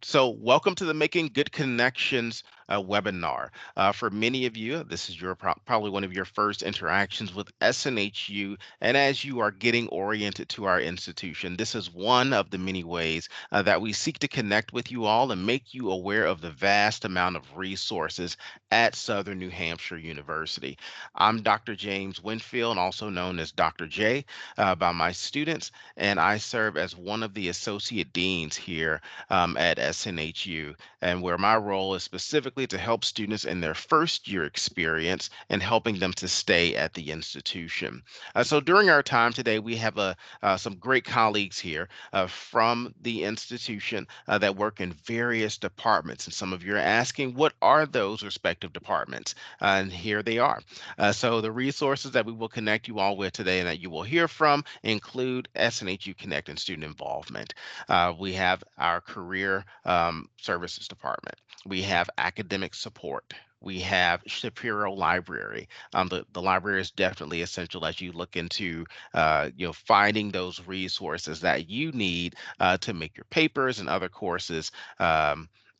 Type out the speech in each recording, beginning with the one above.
So welcome to the Making Good Connections webinar. For many of you, this is probably one of your first interactions with SNHU, and as you are getting oriented to our institution, this is one of the many ways that we seek to connect with you all and make you aware of the vast amount of resources at Southern New Hampshire University. I'm Dr. James Winfield, also known as Dr. J by my students, and I serve as one of the associate deans here at SNHU, and where my role is specifically to help students in their first year experience and helping them to stay at the institution. So during our time today, we have some great colleagues here from the institution that work in various departments. And some of you are asking, what are those respective departments? And here they are. So the resources that we will connect you all with today and that you will hear from include SNHU Connect and student involvement. We have our career services department. We have academic support. We have Shapiro Library. The library is definitely essential as you look into finding those resources that you need to make your papers and other courses.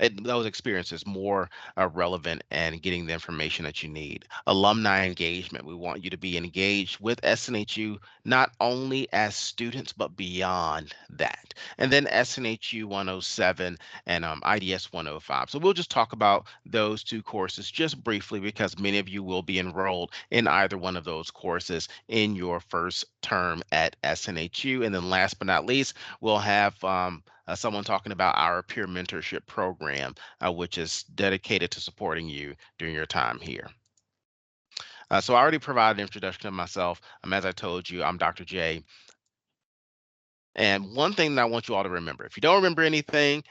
And those experiences more relevant and getting the information that you need. Alumni engagement. We want you to be engaged with SNHU not only as students but beyond that. And then SNHU 107 and IDS 105. So we'll just talk about those two courses just briefly because many of you will be enrolled in either one of those courses in your first term at SNHU. And then last but not least, we'll have someone talking about our peer mentorship program, which is dedicated to supporting you during your time here. So I already provided an introduction of myself. As I told you, I'm Dr. J. And one thing that I want you all to remember, if you don't remember anything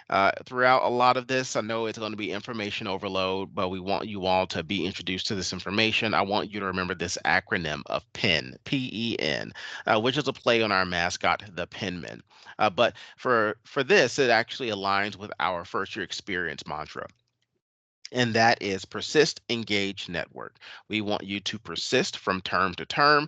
throughout a lot of this, I know it's going to be information overload, but we want you all to be introduced to this information. I want you to remember this acronym of PEN, P-E-N, which is a play on our mascot, the Penman. But for this, it actually aligns with our first year experience mantra. And that is persist, engage, network. We want you to persist from term to term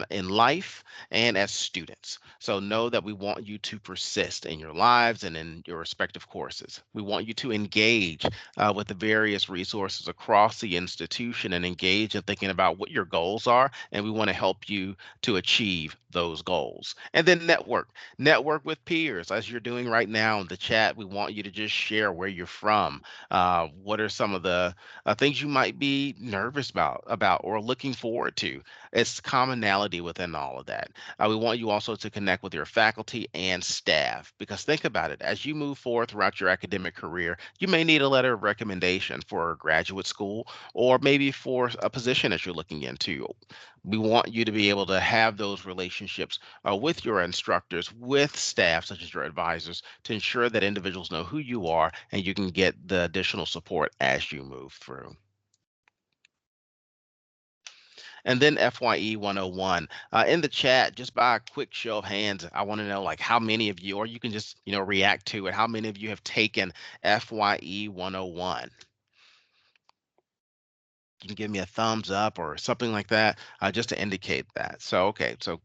in life and as students. So know that we want you to persist in your lives and in your respective courses. We want you to engage with the various resources across the institution and engage in thinking about what your goals are. And we want to help you to achieve those goals. And then network. Network with peers, as you're doing right now in the chat. We want you to just share where you're from. What are some of the things you might be nervous about or looking forward to? It's commonality within all of that. We want you also to connect with your faculty and staff because think about it. As you move forward throughout your academic career, you may need a letter of recommendation for graduate school or maybe for a position that you're looking into. We want you to be able to have those relationships with your instructors, with staff such as your advisors, to ensure that individuals know who you are and you can get the additional support as you move through. And then FYE 101 in the chat, just by a quick show of hands, I want to know like how many of you, or you can just react to it. How many of you have taken FYE 101? You can give me a thumbs up or something like that, just to indicate that. So, okay, so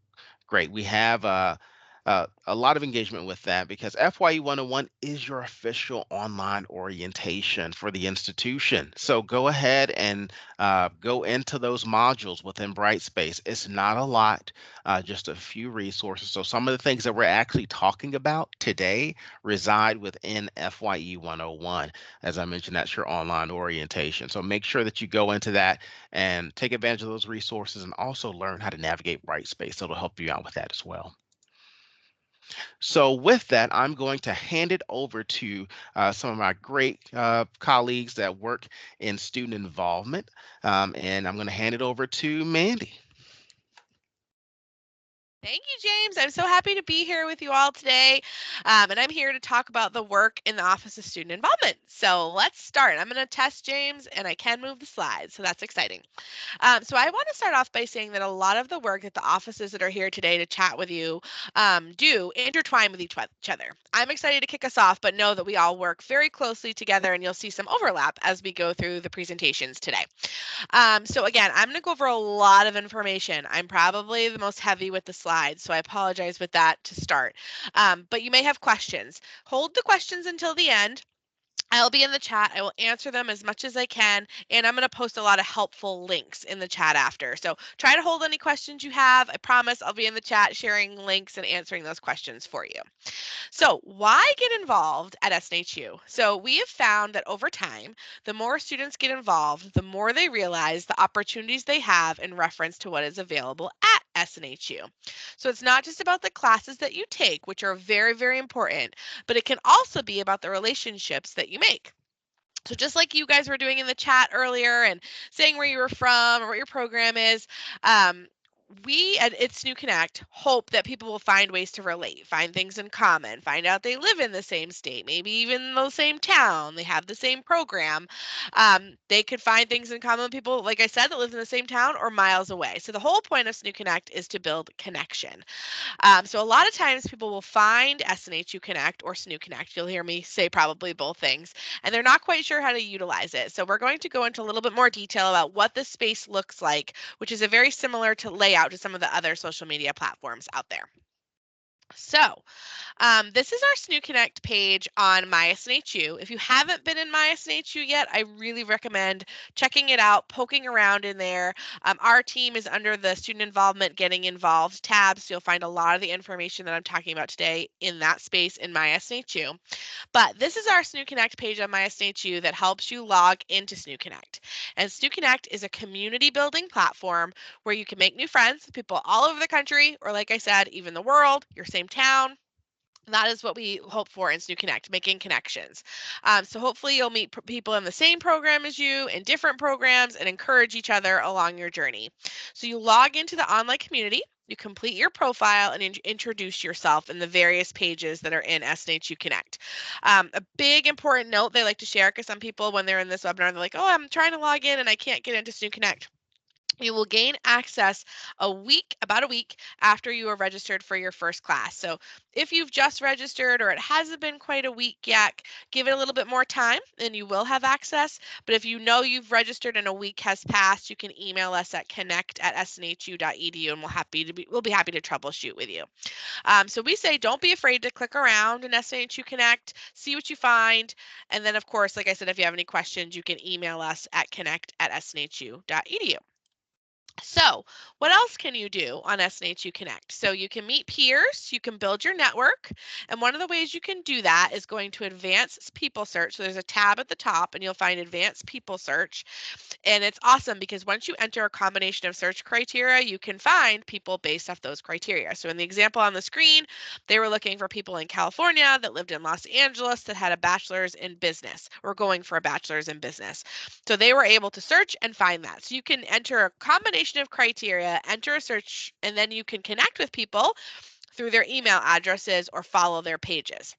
great. We have a lot of engagement with that because FYE 101 is your official online orientation for the institution. So go ahead and go into those modules within Brightspace. It's not a lot, just a few resources. So some of the things that we're actually talking about today reside within FYE 101. As I mentioned, that's your online orientation. So make sure that you go into that and take advantage of those resources and also learn how to navigate Brightspace. So it'll help you out with that as well. So with that, I'm going to hand it over to some of my great colleagues that work in student involvement. And I'm going to hand it over to Mandy. Thank you, James. I'm so happy to be here with you all today. And I'm here to talk about the work in the Office of Student Involvement. So let's start. I'm going to test James, and I can move the slides, so that's exciting. So I want to start off by saying that a lot of the work that the offices that are here today to chat with you do intertwine with each other. I'm excited to kick us off, but know that we all work very closely together, and you'll see some overlap as we go through the presentations today. So again, I'm going to go over a lot of information. I'm probably the most heavy with the slides, so I apologize with that to start. But you may have questions. Hold the questions until the end. I'll be in the chat. I will answer them as much as I can, and I'm going to post a lot of helpful links in the chat after. So try to hold any questions you have. I promise I'll be in the chat sharing links and answering those questions for you. So, why get involved at SNHU? So, we have found that over time, the more students get involved, the more they realize the opportunities they have in reference to what is available at SNHU. So, it's not just about the classes that you take, which are very, very important, but it can also be about the relationships that you make. So just like you guys were doing in the chat earlier and saying where you were from or what your program is, um, we at It's New Connect hope that people will find ways to relate, find things in common, find out they live in the same state, maybe even the same town, they have the same program. They could find things in common with people, like I said, that live in the same town or miles away. So the whole point of SNU Connect is to build connection. So a lot of times people will find SNHU Connect or SNU Connect. You'll hear me say probably both things, and they're not quite sure how to utilize it. So we're going to go into a little bit more detail about what this space looks like, which is a very similar to layout to some of the other social media platforms out there. So, this is our SNU Connect page on My SNHU. If you haven't been in My SNHU yet, I really recommend checking it out, poking around in there. Our team is under the Student Involvement Getting Involved tab, so you'll find a lot of the information that I'm talking about today in that space in My SNHU. But this is our SNU Connect page on My SNHU that helps you log into SNU Connect. And SNU Connect is a community building platform where you can make new friends with people all over the country, or like I said, even the world, your same town. That is what we hope for in SNU Connect, making connections. So hopefully you'll meet people in the same program as you, in different programs, and encourage each other along your journey. So you log into the online community, you complete your profile, and introduce yourself in the various pages that are in SNHU Connect. A big important note they like to share, because some people, when they're in this webinar, they're like, oh, I'm trying to log in and I can't get into SNU Connect. You will gain access about a week after you are registered for your first class. So if you've just registered or it hasn't been quite a week yet, give it a little bit more time and you will have access. But if you know you've registered and a week has passed, you can email us at connect@snhu.edu and we'll be happy to troubleshoot with you. So we say don't be afraid to click around in SNHU Connect, see what you find. And then, of course, like I said, if you have any questions, you can email us at connect@snhu.edu. So, what else can you do on SNHU Connect? So, you can meet peers, you can build your network, and one of the ways you can do that is going to Advanced People Search. So, there's a tab at the top, and you'll find Advanced People Search. And it's awesome because once you enter a combination of search criteria, you can find people based off those criteria. So, in the example on the screen, they were looking for people in California that lived in Los Angeles that had a bachelor's in business or going for a bachelor's in business. So they were able to search and find that. So you can enter a combination of criteria, enter a search, and then you can connect with people through their email addresses or follow their pages.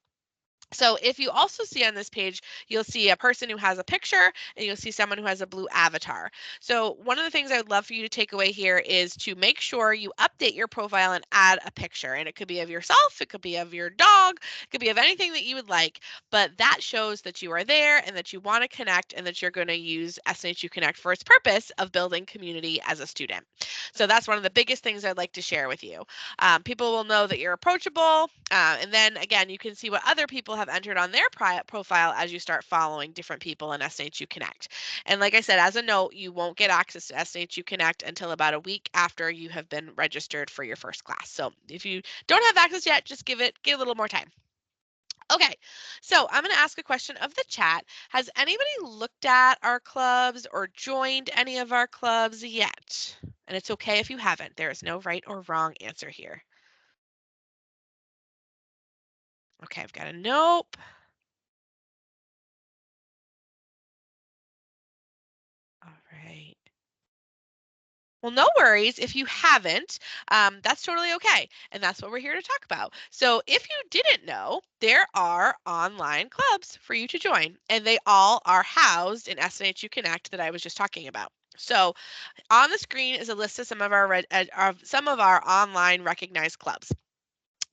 So if you also see on this page, you'll see a person who has a picture and you'll see someone who has a blue avatar. So one of the things I would love for you to take away here is to make sure you update your profile and add a picture. And it could be of yourself, it could be of your dog, it could be of anything that you would like, but that shows that you are there and that you want to connect and that you're going to use SNHU Connect for its purpose of building community as a student. So that's one of the biggest things I'd like to share with you. People will know that you're approachable. And then again, you can see what other people have entered on their profile as you start following different people in SNHU Connect. And like I said, as a note, you won't get access to SNHU Connect until about a week after you have been registered for your first class. So if you don't have access yet, just give a little more time. Okay, so I'm going to ask a question of the chat. Has anybody looked at our clubs or joined any of our clubs yet? And it's okay if you haven't. There is no right or wrong answer here. Okay, I've got a nope. All right. Well, no worries if you haven't. That's totally okay. And that's what we're here to talk about. So if you didn't know, there are online clubs for you to join, and they all are housed in SNHU Connect that I was just talking about. So on the screen is a list of some of our online recognized clubs.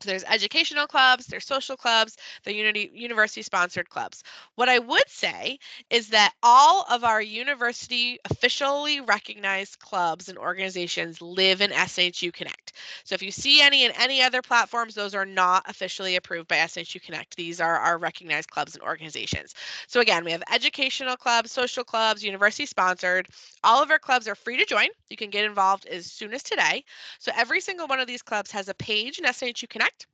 So there's educational clubs, there's social clubs, the university sponsored clubs. What I would say is that all of our university officially recognized clubs and organizations live in SNHU Connect. So if you see any in any other platforms, those are not officially approved by SNHU Connect. These are our recognized clubs and organizations. So again, we have educational clubs, social clubs, university sponsored. All of our clubs are free to join. You can get involved as soon as today. So every single one of these clubs has a page in SNHU Connect.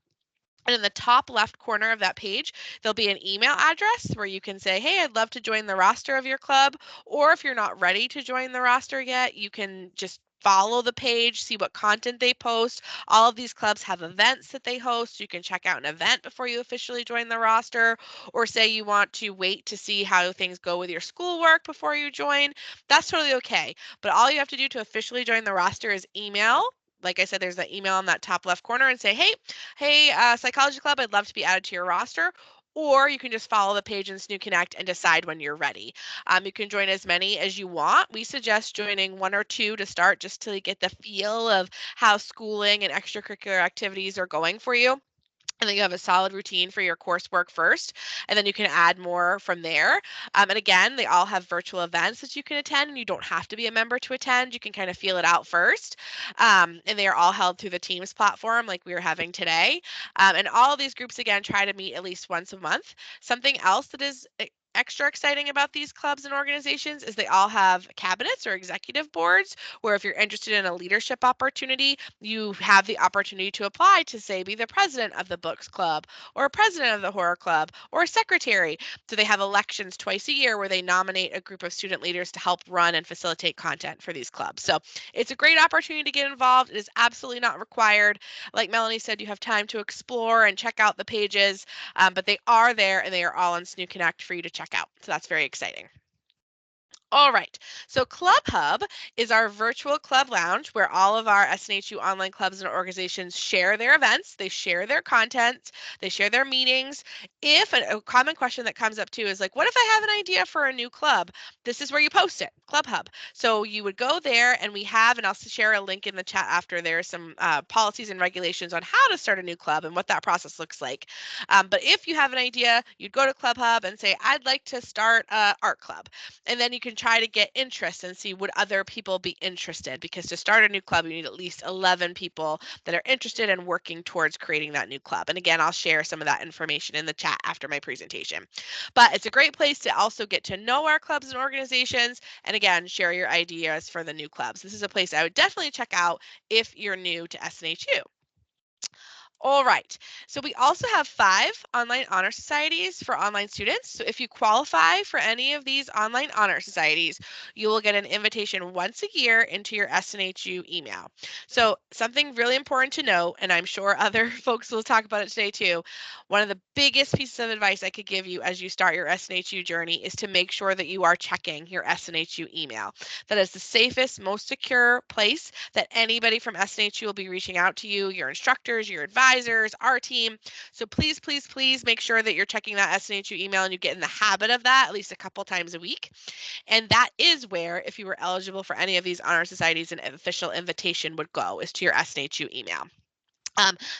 And in the top left corner of that page, there'll be an email address where you can say, hey, I'd love to join the roster of your club. Or if you're not ready to join the roster yet, you can just follow the page, see what content they post. All of these clubs have events that they host. You can check out an event before you officially join the roster, or say you want to wait to see how things go with your schoolwork before you join. That's totally okay. But all you have to do to officially join the roster is email. Like I said, there's that email in that top left corner and say, hey, Psychology Club, I'd love to be added to your roster. Or you can just follow the page in SNU Connect and decide when you're ready. You can join as many as you want. We suggest joining one or two to start just to get the feel of how schooling and extracurricular activities are going for you. And then you have a solid routine for your coursework first, and then you can add more from there. And again, they all have virtual events that you can attend, and you don't have to be a member to attend. You can kind of feel it out first. And they are all held through the Teams platform like we are having today. And all of these groups, again, try to meet at least once a month. Something else that is extra exciting about these clubs and organizations is they all have cabinets or executive boards where if you're interested in a leadership opportunity, you have the opportunity to apply to, say, be the president of the books club or a president of the horror club or a secretary. So they have elections twice a year where they nominate a group of student leaders to help run and facilitate content for these clubs. So it's a great opportunity to get involved. It is absolutely not required. Like Melanie said, you have time to explore and check out the pages, but they are there and they are all on SNU Connect for you to check out. So that's very exciting. All right. So Club Hub is our virtual club lounge where all of our SNHU online clubs and organizations share their events, they share their content, they share their meetings. If a common question that comes up too is like, what if I have an idea for a new club? This is where you post it, Club Hub. So you would go there and we have, and I'll share a link in the chat after, there's some policies and regulations on how to start a new club and what that process looks like. But if you have an idea, you'd go to Club Hub and say, I'd like to start an art club. And then you can try to get interest and see would other people be interested, because to start a new club you need at least 11 people that are interested in working towards creating that new club. And again, I'll share some of that information in the chat after my presentation. But it's a great place to also get to know our clubs and organizations, and again, share your ideas for the new clubs. This is a place I would definitely check out if you're new to SNHU. All right. So we also have 5 online honor societies for online students. So if you qualify for any of these online honor societies, you will get an invitation once a year into your SNHU email. So something really important to note, and I'm sure other folks will talk about it today too, one of the biggest pieces of advice I could give you as you start your SNHU journey is to make sure that you are checking your SNHU email. That is the safest, most secure place that anybody from SNHU will be reaching out to you, your instructors, your advisors, our team. So please, please, please make sure that you're checking that SNHU email and you get in the habit of that at least a couple times a week. And that is where, if you were eligible for any of these honor societies, an official invitation would go, is to your SNHU email.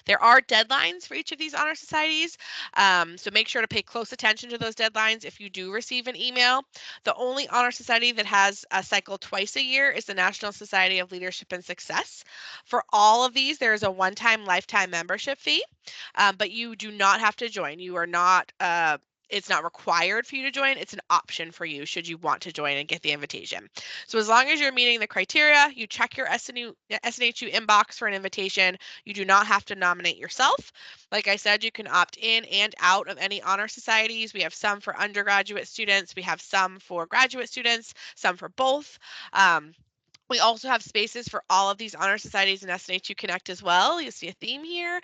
There are deadlines for each of these honor societies, so make sure to pay close attention to those deadlines if you do receive an email. The only honor society that has a cycle twice a year is the National Society of Leadership and Success. For all of these, there is a one-time lifetime membership fee, but you do not have to join. You are not it's not required for you to join. It's an option for you should you want to join and get the invitation. So as long as you're meeting the criteria, you check your SNHU inbox for an invitation. You do not have to nominate yourself. Like I said, you can opt in and out of any honor societies. We have some for undergraduate students. We have some for graduate students, some for both. We also have spaces for all of these honor societies in SNHU Connect as well. You see a theme here.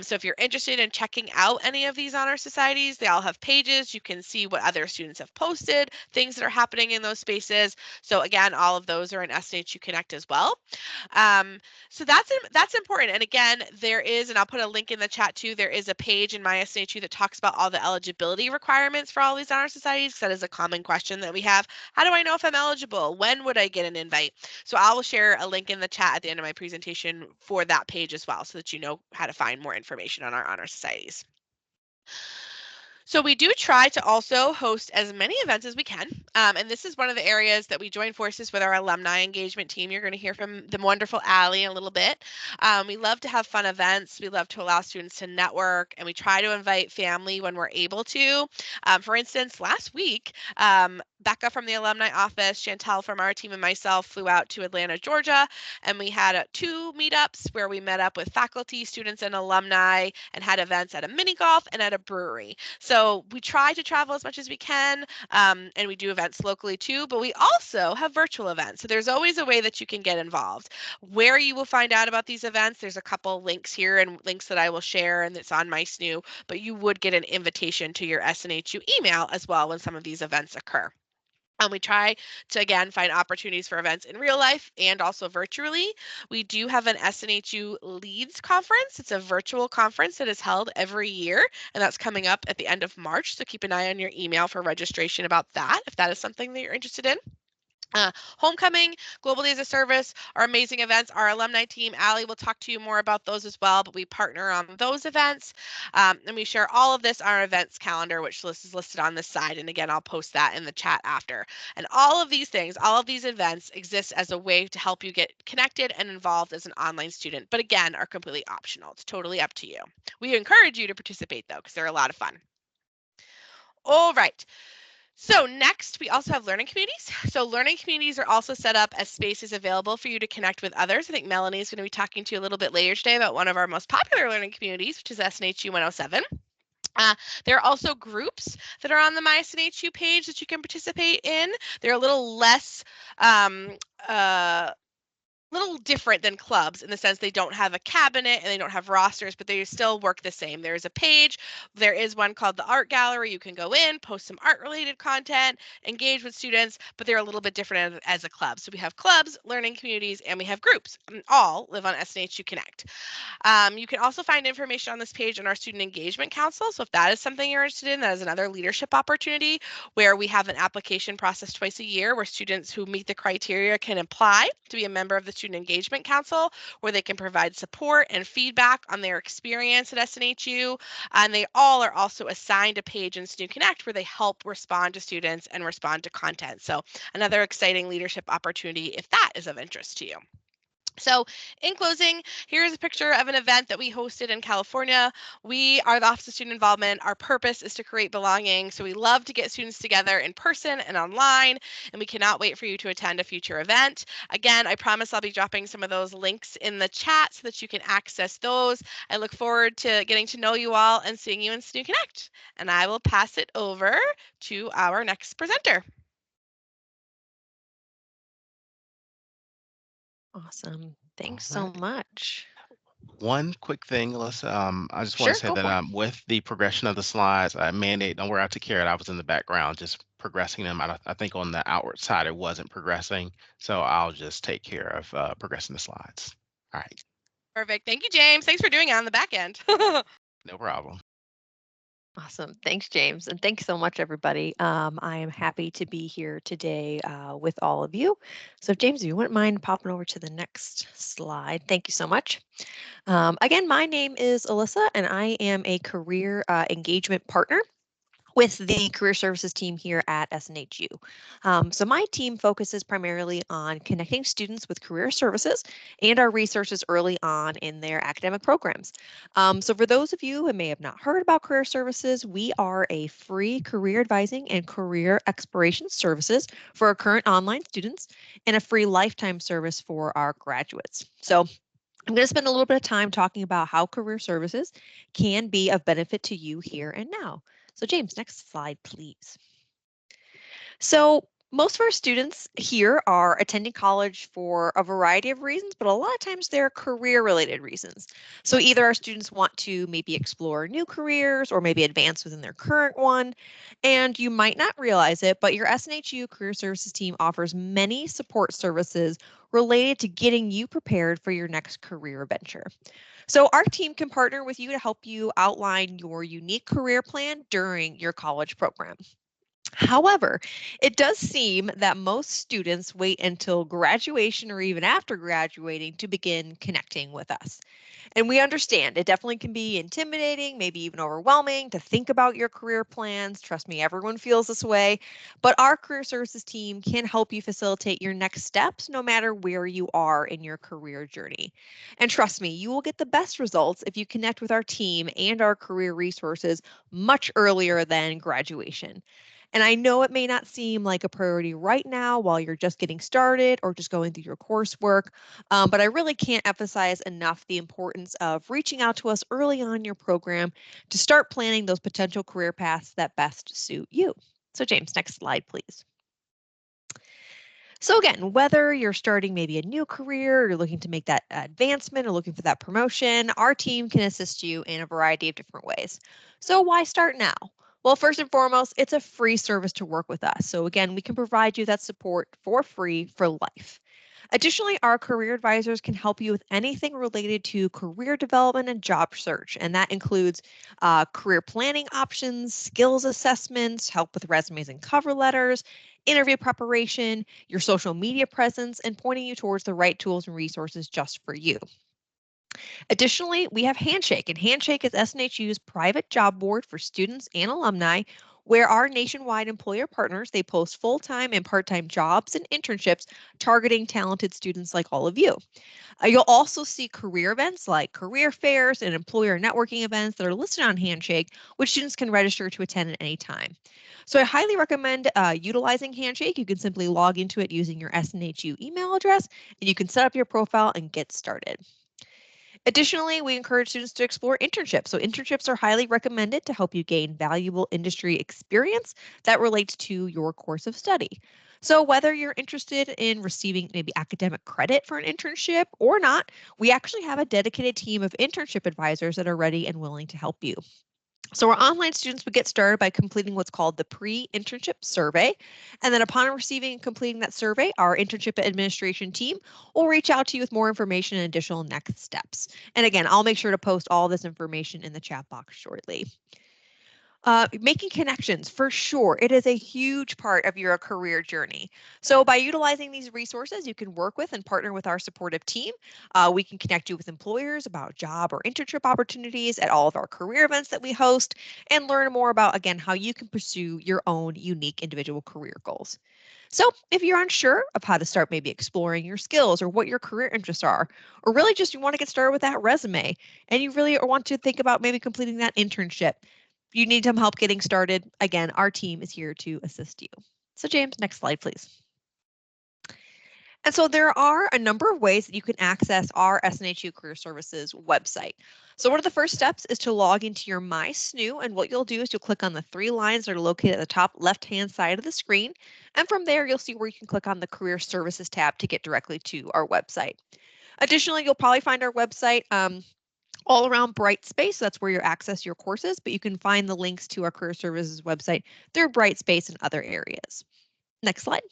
So if you're interested in checking out any of these honor societies, they all have pages. You can see what other students have posted, things that are happening in those spaces. So again, all of those are in SNHU Connect as well. So that's important. And again, there is, and I'll put a link in the chat too, there is a page in my SNHU that talks about all the eligibility requirements for all these honor societies, because that is a common question that we have. How do I know if I'm eligible? When would I get an invite? So I will share a link in the chat at the end of my presentation for that page as well, so that you know how to find more information on our honor societies. So we do try to also host as many events as we can. And this is one of the areas that we join forces with our alumni engagement team. You're going to hear from the wonderful Allie in a little bit. We love to have fun events. We love to allow students to network, and we try to invite family when we're able to. For instance, last week, Becca from the alumni office, Chantel from our team, and myself flew out to Atlanta, Georgia, and we had two meetups where we met up with faculty, students, and alumni and had events at a mini golf and at a brewery. So we try to travel as much as we can, and we do events locally too, but we also have virtual events. So there's always a way that you can get involved. Where you will find out about these events, there's a couple links here and links that I will share, and it's on my SNHU, but you would get an invitation to your SNHU email as well when some of these events occur. We try to, again, find opportunities for events in real life and also virtually. We do have an SNHU Leads conference. It's a virtual conference that is held every year, and that's coming up at the end of March. So keep an eye on your email for registration about that, if that is something that you're interested in. Homecoming, Global Days of Service, our amazing events, our alumni team. Allie will talk to you more about those as well, but we partner on those events. And we share all of this on our events calendar, which is listed on this side. And again, I'll post that in the chat after. And all of these things, all of these events exist as a way to help you get connected and involved as an online student, but again, are completely optional. It's totally up to you. We encourage you to participate though, because they're a lot of fun. All right. So next, we also have learning communities. So learning communities are also set up as spaces available for you to connect with others. I think Melanie is going to be talking to you a little bit later today about one of our most popular learning communities, which is SNHU 107. There are also groups that are on the My SNHU page that you can participate in. They're a little less little different than clubs in the sense they don't have a cabinet and they don't have rosters, but they still work the same. There's a page. There is one called the Art Gallery. You can go in, post some art-related content, engage with students, but they're a little bit different as a club. So we have clubs, learning communities, and we have groups. All live on SNHU Connect. You can also find information on this page on our Student Engagement Council. So if that is something you're interested in, that is another leadership opportunity where we have an application process twice a year where students who meet the criteria can apply to be a member of the Student Engagement Council, where they can provide support and feedback on their experience at SNHU. And they all are also assigned a page in SNU Connect where they help respond to students and respond to content. So another exciting leadership opportunity if that is of interest to you. So in closing, here's a picture of an event that we hosted in California. We are the Office of Student Involvement. Our purpose is to create belonging. So we love to get students together in person and online, and we cannot wait for you to attend a future event. Again, I promise I'll be dropping some of those links in the chat so that you can access those. I look forward to getting to know you all and seeing you in SNU Connect. And I will pass it over to our next presenter. Awesome. Thanks All so right. much. One quick thing, Alyssa. I just want Sure, to say go that for it. with the progression of the slides, mandate, don't worry, I took care of it. I was in the background just progressing them. I think on the outward side, it wasn't progressing. So I'll just take care of progressing the slides. All right, Perfect. Thank you, James. Thanks for doing it on the back end. no problem. Awesome. Thanks, James. And thanks so much, everybody. I am happy to be here today with all of you. So, James, if you wouldn't mind popping over to the next slide. Thank you so much. Again, my name is Alyssa, and I am a career engagement partner with the career services team here at SNHU. So my team focuses primarily on connecting students with career services and our resources early on in their academic programs. So for those of you who may have not heard about career services, we are a free career advising and career exploration services for our current online students and a free lifetime service for our graduates. So I'm going to spend a little bit of time talking about how career services can be of benefit to you here and now. So James, next slide, please. So most of our students here are attending college for a variety of reasons, but a lot of times they're career related reasons. So either our students want to maybe explore new careers or maybe advance within their current one. And you might not realize it, but your SNHU Career Services team offers many support services related to getting you prepared for your next career venture. So our team can partner with you to help you outline your unique career plan during your college program. However, it does seem that most students wait until graduation or even after graduating to begin connecting with us. And we understand it definitely can be intimidating, maybe even overwhelming to think about your career plans. Trust me, everyone feels this way. But our career services team can help you facilitate your next steps no matter where you are in your career journey. And trust me, you will get the best results if you connect with our team and our career resources much earlier than graduation. And I know it may not seem like a priority right now while you're just getting started or just going through your coursework, but I really can't emphasize enough the importance of reaching out to us early on in your program to start planning those potential career paths that best suit you. So, James, next slide, please. So again, whether you're starting maybe a new career, or you're looking to make that advancement or looking for that promotion, our team can assist you in a variety of different ways. So why start now? Well, first and foremost, it's a free service to work with us. So again, we can provide you that support for free for life. Additionally, our career advisors can help you with anything related to career development and job search, and that includes career planning options, skills assessments, help with resumes and cover letters, interview preparation, your social media presence, and pointing you towards the right tools and resources just for you. Additionally, we have Handshake, and Handshake is SNHU's private job board for students and alumni, where our nationwide employer partners, they post full-time and part-time jobs and internships targeting talented students like all of you. You'll also see career events like career fairs and employer networking events that are listed on Handshake, which students can register to attend at any time. So I highly recommend utilizing Handshake. You can simply log into it using your SNHU email address, and you can set up your profile and get started. Additionally, we encourage students to explore internships. So internships are highly recommended to help you gain valuable industry experience that relates to your course of study. So whether you're interested in receiving maybe academic credit for an internship or not, we actually have a dedicated team of internship advisors that are ready and willing to help you. So our online students would get started by completing what's called the pre-internship survey. And then upon receiving and completing that survey, our internship administration team will reach out to you with more information and additional next steps. And again, I'll make sure to post all this information in the chat box shortly. Making connections, for sure. It is a huge part of your career journey. So by utilizing these resources, you can work with and partner with our supportive team. We can connect you with employers about job or internship opportunities at all of our career events that we host and learn more about, again, how you can pursue your own unique individual career goals. So if you're unsure of how to start maybe exploring your skills or what your career interests are, or really just you want to get started with that resume and you really want to think about maybe completing that internship, you need some help getting started, again, our team is here to assist you. So James, next slide, please. And so there are a number of ways that you can access our SNHU Career Services website. So one of the first steps is to log into your My SNU, and what you'll do is you'll click on the three lines that are located at the top left-hand side of the screen, and from there you'll see where you can click on the Career Services tab to get directly to our website. Additionally, you'll probably find our website all around Brightspace. So that's where you access your courses, but you can find the links to our Career Services website through Brightspace and other areas. Next slide.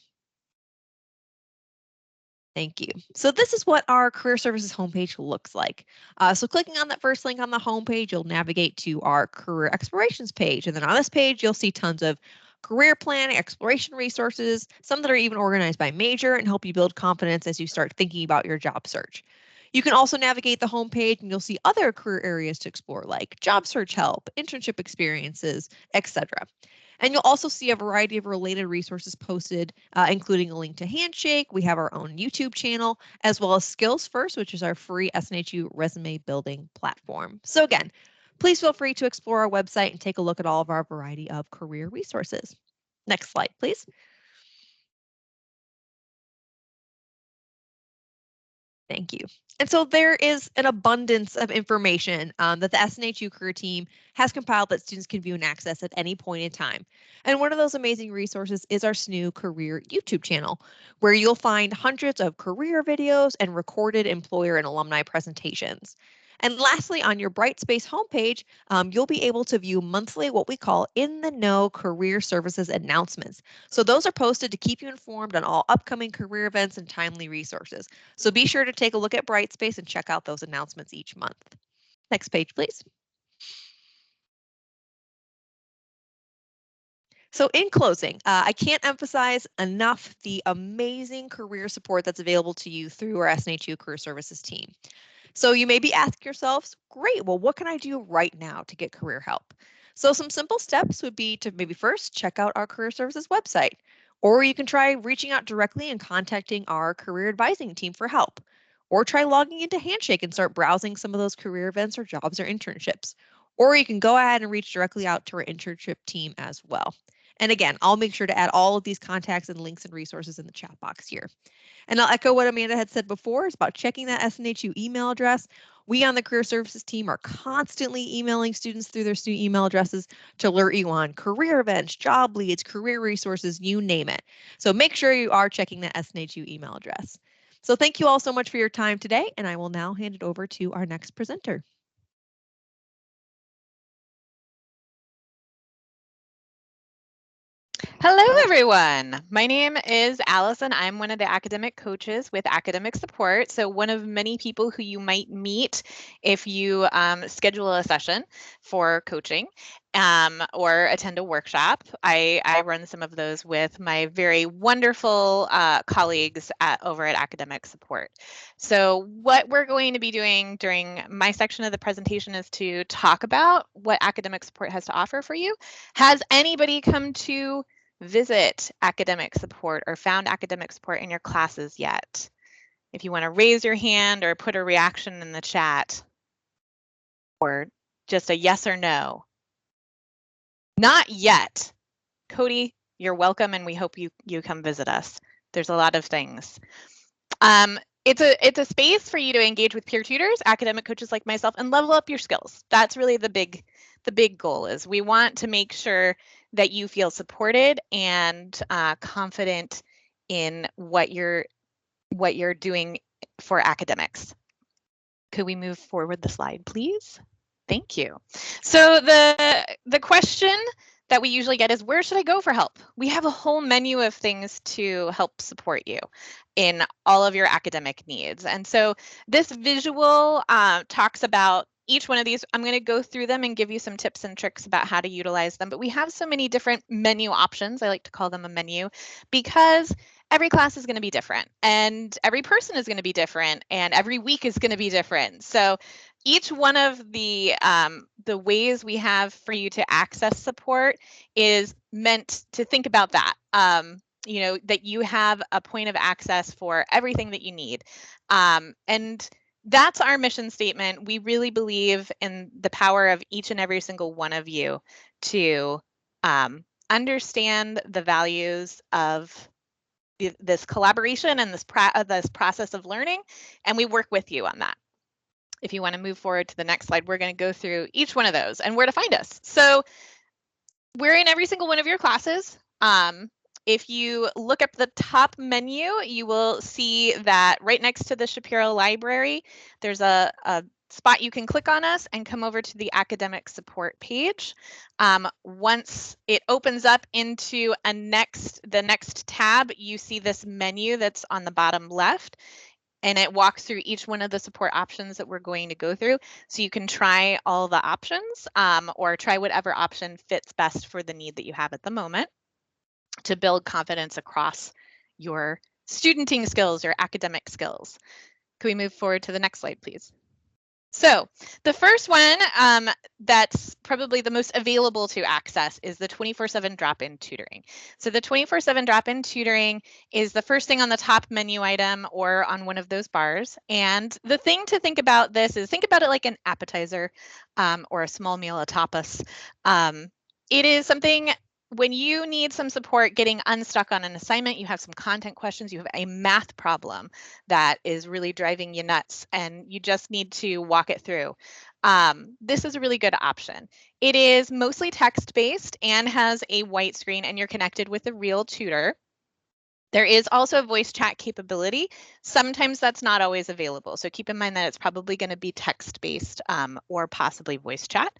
Thank you. So this is what our career services homepage looks like. So clicking on that first link on the homepage, you'll navigate to our career explorations page. And then on this page, you'll see tons of career planning, exploration resources, some that are even organized by major and help you build confidence as you start thinking about your job search. You can also navigate the homepage and you'll see other career areas to explore like job search help, internship experiences, etc. And you'll also see a variety of related resources posted, including a link to Handshake. We have our own YouTube channel, as well as Skills First, which is our free SNHU resume building platform. So again, please feel free to explore our website and take a look at all of our variety of career resources. Next slide, please. Thank you. And so there is an abundance of information that the SNHU career team has compiled that students can view and access at any point in time. And one of those amazing resources is our SNU career YouTube channel, where you'll find hundreds of career videos and recorded employer and alumni presentations. And lastly, on your Brightspace homepage, you'll be able to view monthly what we call in the know career services announcements. So those are posted to keep you informed on all upcoming career events and timely resources. So be sure to take a look at Brightspace and check out those announcements each month. Next page, please. So in closing, I can't emphasize enough the amazing career support that's available to you through our SNHU Career Services team. So you may be asking yourselves, great, well, what can I do right now to get career help? So some simple steps would be to maybe first check out our career services website, or you can try reaching out directly and contacting our career advising team for help, or try logging into Handshake and start browsing some of those career events or jobs or internships. Or you can go ahead and reach directly out to our internship team as well. And again, I'll make sure to add all of these contacts and links and resources in the chat box here. And I'll echo what Amanda had said before. It's about checking that SNHU email address. We on the Career Services team are constantly emailing students through their student email addresses to alert you on career events, job leads, career resources, you name it. So make sure you are checking that SNHU email address. So thank you all so much for your time today, and I will now hand it over to our next presenter. Hello, everyone. My name is Allison. I'm one of the academic coaches with Academic Support. So one of many people who you might meet if you schedule a session for coaching or attend a workshop. I run some of those with my very wonderful colleagues over at Academic Support. So what we're going to be doing during my section of the presentation is to talk about what Academic Support has to offer for you. Has anybody come to visit Academic Support or found Academic Support in your classes yet? If you want to raise your hand or put a reaction in the chat, or just a yes or no. Not yet. Cody, you're welcome, and we hope you come visit us. There's a lot of things. It's a space for you to engage with peer tutors, academic coaches like myself, and level up your skills. That's really the big goal. Is we want to make sure that you feel supported and confident in what you're doing for academics. Could we move forward the slide, please? Thank you. So the question that we usually get is, where should I go for help? We have a whole menu of things to help support you in all of your academic needs. And so this visual talks about each one of these. I'm going to go through them and give you some tips and tricks about how to utilize them. But we have so many different menu options. I like to call them a menu because every class is going to be different and every person is going to be different and every week is going to be different. So each one of the ways we have for you to access support is meant to think about that. You know, that you have a point of access for everything that you need. And that's our mission statement. We really believe in the power of each and every single one of you to understand the values of this collaboration and this process of learning, and we work with you on that. If you want to move forward to the next slide, we're going to go through each one of those and where to find us. So we're in every single one of your classes. If you look up the top menu, you will see that right next to the Shapiro Library, there's a spot you can click on us and come over to the academic support page. Once it opens up into the next tab, you see this menu that's on the bottom left, and it walks through each one of the support options that we're going to go through. So you can try all the options or try whatever option fits best for the need that you have at the moment to build confidence across your studenting skills, your academic skills. Can we move forward to the next slide, please? So the first one that's probably the most available to access is the 24/7 drop-in tutoring. So the 24/7 drop-in tutoring is the first thing on the top menu item or on one of those bars. And the thing to think about this is think about it like an appetizer or a small meal, a tapas. It is something when you need some support getting unstuck on an assignment, you have some content questions, you have a math problem that is really driving you nuts and you just need to walk it through. This is a really good option. It is mostly text-based and has a white screen and you're connected with a real tutor. There is also a voice chat capability. Sometimes that's not always available. So keep in mind that it's probably going to be text-based or possibly voice chat.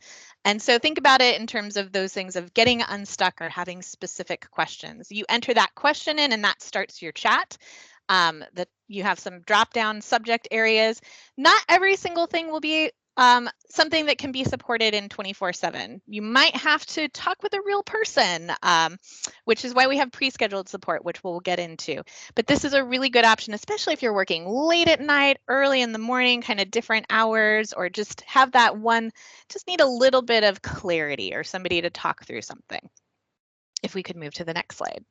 And so think about it in terms of those things of getting unstuck or having specific questions. You enter that question in and that starts your chat. That you have some drop-down subject areas. Not every single thing will be something that can be supported in 24/7. You might have to talk with a real person, which is why we have pre-scheduled support, which we'll get into. But this is a really good option, especially if you're working late at night, early in the morning, kind of different hours, or just have that one, just need a little bit of clarity or somebody to talk through something. If we could move to the next slide.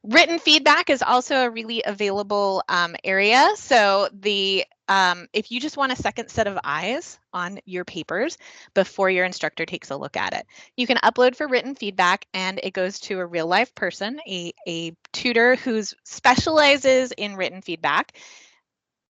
Written feedback is also a really available area. So if you just want a second set of eyes on your papers before your instructor takes a look at it, you can upload for written feedback, and it goes to a real life person, a tutor who specializes in written feedback.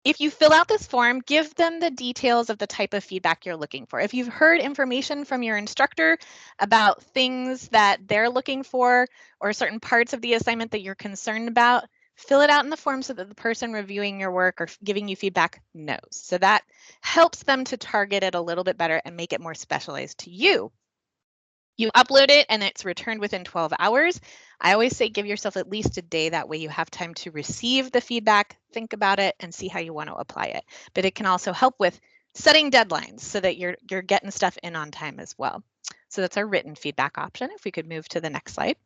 If you fill out this form, give them the details of the type of feedback you're looking for. If you've heard information from your instructor about things that they're looking for or certain parts of the assignment that you're concerned about, fill it out in the form so that the person reviewing your work or giving you feedback knows. So that helps them to target it a little bit better and make it more specialized to you. You upload it and it's returned within 12 hours. I always say give yourself at least a day. That way you have time to receive the feedback, think about it, and see how you want to apply it. But it can also help with setting deadlines so that you're getting stuff in on time as well. So that's our written feedback option. If we could move to the next slide.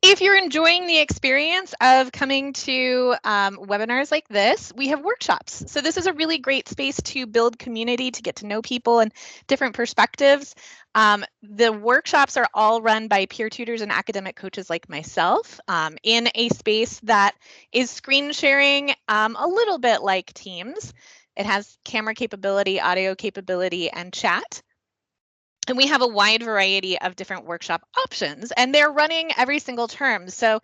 If you're enjoying the experience of coming to webinars like this, we have workshops. So this is a really great space to build community, to get to know people and different perspectives. The workshops are all run by peer tutors and academic coaches like myself in a space that is screen sharing a little bit like Teams. It has camera capability, audio capability, and chat. And we have a wide variety of different workshop options, and they're running every single term. So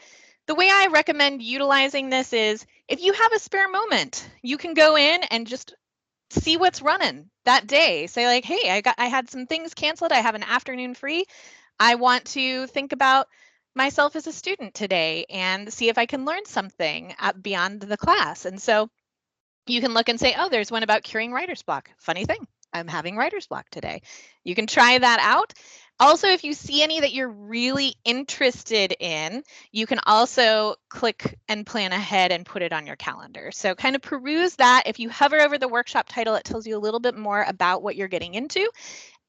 the way I recommend utilizing this is if you have a spare moment, you can go in and just see what's running that day. Say like, hey, I had some things canceled. I have an afternoon free. I want to think about myself as a student today and see if I can learn something beyond the class. And so you can look and say, oh, there's one about curing writer's block. Funny thing, I'm having writer's block today. You can try that out. Also, if you see any that you're really interested in, you can also click and plan ahead and put it on your calendar. So kind of peruse that. If you hover over the workshop title, it tells you a little bit more about what you're getting into.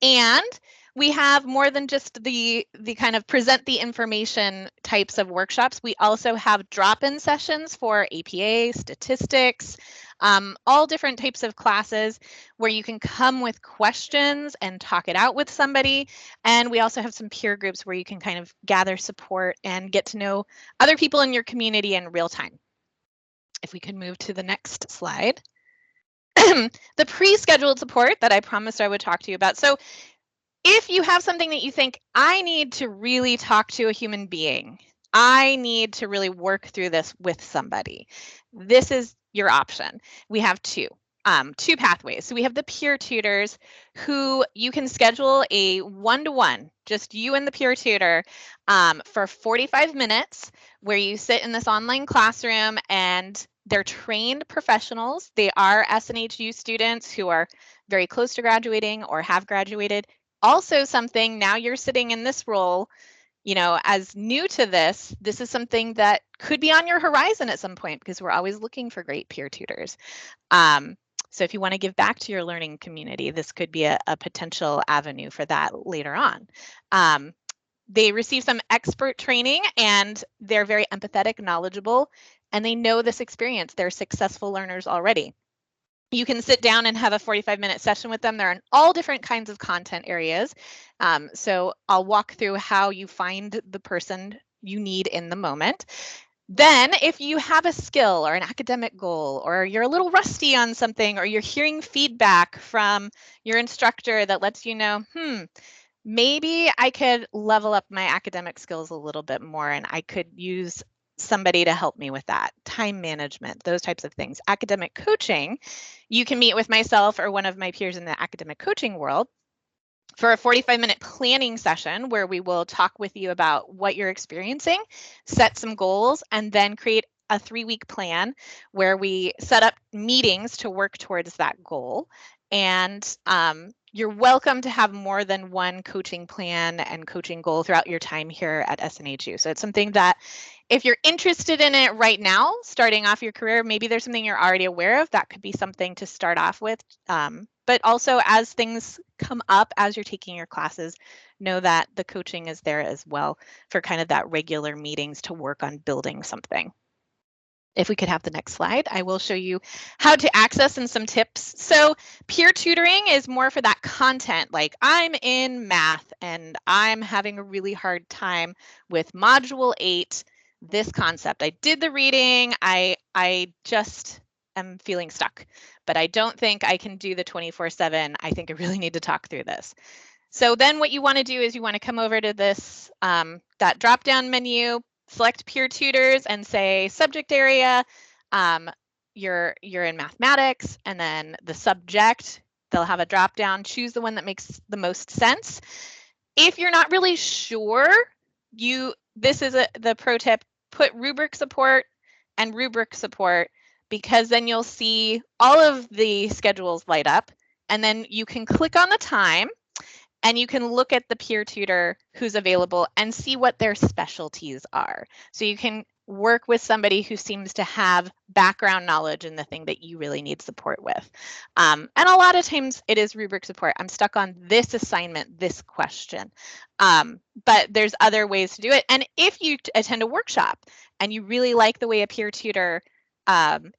And we have more than just the kind of present the information types of workshops. We also have drop-in sessions for APA, statistics, all different types of classes where you can come with questions and talk it out with somebody. And we also have some peer groups where you can kind of gather support and get to know other people in your community in real time. If we could move to the next slide. The pre-scheduled support that I promised I would talk to you about. So if you have something that you think, I need to really talk to a human being, I need to really work through this with somebody, this is your option. We have two pathways. So we have the peer tutors who you can schedule a one-to-one, just you and the peer tutor for 45 minutes where you sit in this online classroom, and they're trained professionals. They are SNHU students who are very close to graduating or have graduated. Also something, now you're sitting in this role, you know, as new to this is something that could be on your horizon at some point, because we're always looking for great peer tutors. So if you want to give back to your learning community, this could be a potential avenue for that later on. They receive some expert training, and they're very empathetic, knowledgeable, and they know this experience. They're successful learners already. You can sit down and have a 45-minute session with them. They're in all different kinds of content areas. So I'll walk through how you find the person you need in the moment. Then if you have a skill or an academic goal, or you're a little rusty on something, or you're hearing feedback from your instructor that lets you know, maybe I could level up my academic skills a little bit more, and I could use somebody to help me with that. Time management, those types of things. Academic coaching, you can meet with myself or one of my peers in the academic coaching world for a 45-minute planning session where we will talk with you about what you're experiencing, set some goals, and then create a 3-week plan where we set up meetings to work towards that goal. And you're welcome to have more than one coaching plan and coaching goal throughout your time here at SNHU. So it's something that if you're interested in it right now, starting off your career, maybe there's something you're already aware of. That could be something to start off with. But also as things come up as you're taking your classes, know that the coaching is there as well for kind of that regular meetings to work on building something. If we could have the next slide, I will show you how to access and some tips. So peer tutoring is more for that content, like I'm in math and I'm having a really hard time with module 8, this concept. I did the reading, I just am feeling stuck, but I don't think I can do the 24/7. I think I really need to talk through this. So then what you want to do is you want to come over to this, that drop-down menu, select peer tutors and say subject area, you're in mathematics, and then the subject, they'll have a drop-down, choose the one that makes the most sense. If you're not really sure, this is the pro tip, put rubric support and rubric support, because then you'll see all of the schedules light up, and then you can click on the time and you can look at the peer tutor who's available and see what their specialties are. So you can work with somebody who seems to have background knowledge in the thing that you really need support with. And a lot of times it is rubric support. I'm stuck on this assignment, this question. But there's other ways to do it. And if you attend a workshop and you really like the way a peer tutor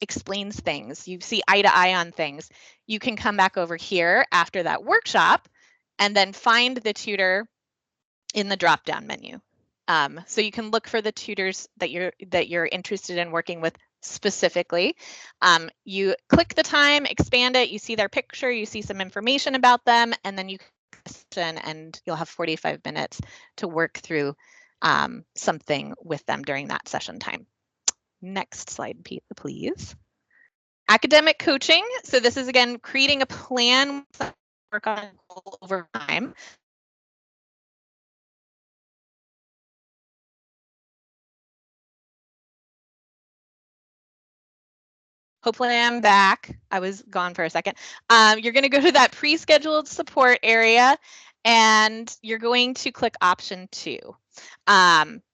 explains things, you see eye to eye on things, you can come back over here after that workshop and then find the tutor in the drop-down menu. So you can look for the tutors that you're interested in working with specifically. You click the time, expand it, you see their picture, you see some information about them, and then you can, and you'll have 45 minutes to work through something with them during that session time. Next slide, please. Academic coaching. So this is, again, creating a plan, work on over time. Hopefully I'm back. I was gone for a second. You're going to go to that pre-scheduled support area and you're going to click option 2.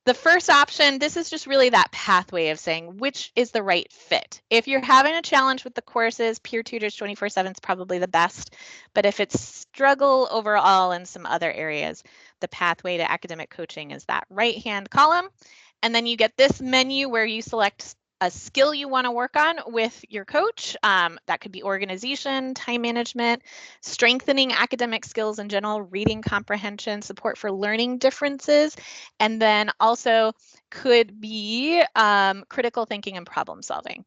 The first option, this is just really that pathway of saying which is the right fit. If you're having a challenge with the courses, peer tutors 24/7 is probably the best. But if it's struggle overall in some other areas, the pathway to academic coaching is that right-hand column. And then you get this menu where you select a skill you want to work on with your coach. That could be organization, time management, strengthening academic skills in general, reading comprehension, support for learning differences, and then also could be critical thinking and problem solving.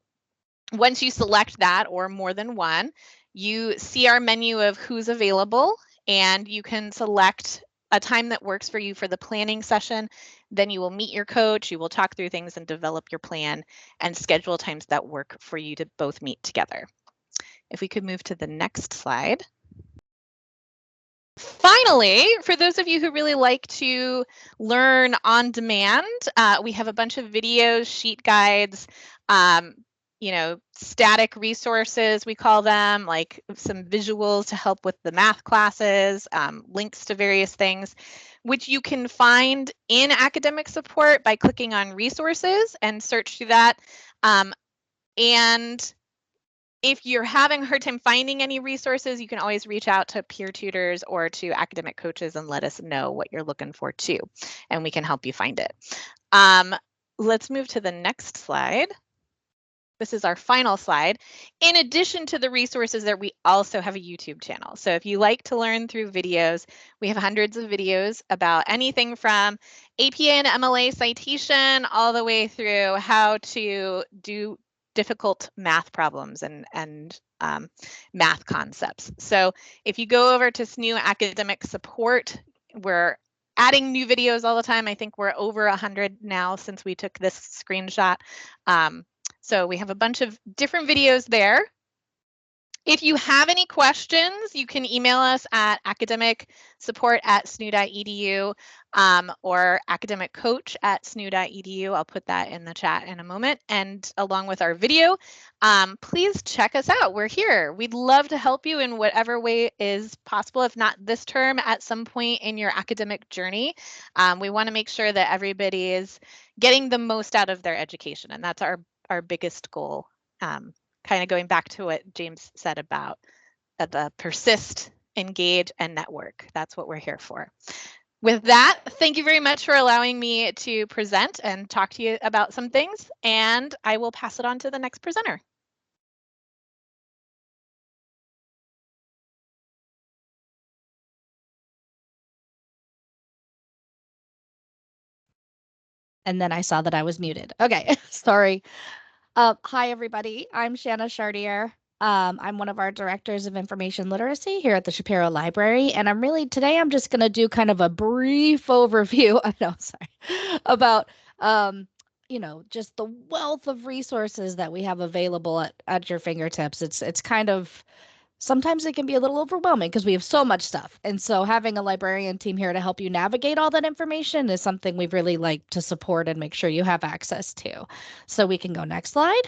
Once you select that or more than one, you see our menu of who's available, and you can select a time that works for you for the planning session. Then you will meet your coach, you will talk through things and develop your plan and schedule times that work for you to both meet together. If we could move to the next slide. Finally, for those of you who really like to learn on demand, we have a bunch of videos, sheet guides, static resources, we call them, like some visuals to help with the math classes, links to various things, which you can find in academic support by clicking on resources and search through that. And if you're having a hard time finding any resources, you can always reach out to peer tutors or to academic coaches and let us know what you're looking for too, and we can help you find it. Let's move to the next slide. This is our final slide. In addition to the resources there, we also have a YouTube channel. So if you like to learn through videos, we have hundreds of videos about anything from APA and MLA citation all the way through how to do difficult math problems and math concepts. So if you go over to SNHU Academic Support, we're adding new videos all the time. I think we're over 100 now since we took this screenshot. So we have a bunch of different videos there. If you have any questions, you can email us at academicsupport@snu.edu or academiccoach@snu.edu. I'll put that in the chat in a moment. And along with our video, please check us out. We're here. We'd love to help you in whatever way is possible, if not this term, at some point in your academic journey. We want to make sure that everybody is getting the most out of their education, and that's our biggest goal. Kind of going back to what James said about the persist, engage, and network. That's what we're here for. With that, thank you very much for allowing me to present and talk to you about some things, and I will pass it on to the next presenter. And then I saw that I was muted. Okay, sorry. Hi, everybody. I'm Shanna Chartier. I'm one of our directors of information literacy here at the Shapiro Library, and today I'm just going to do kind of a brief overview. I know, sorry, about just the wealth of resources that we have available at your fingertips. It's kind of sometimes it can be a little overwhelming because we have so much stuff. And so having a librarian team here to help you navigate all that information is something we really like to support and make sure you have access to. So we can go next slide.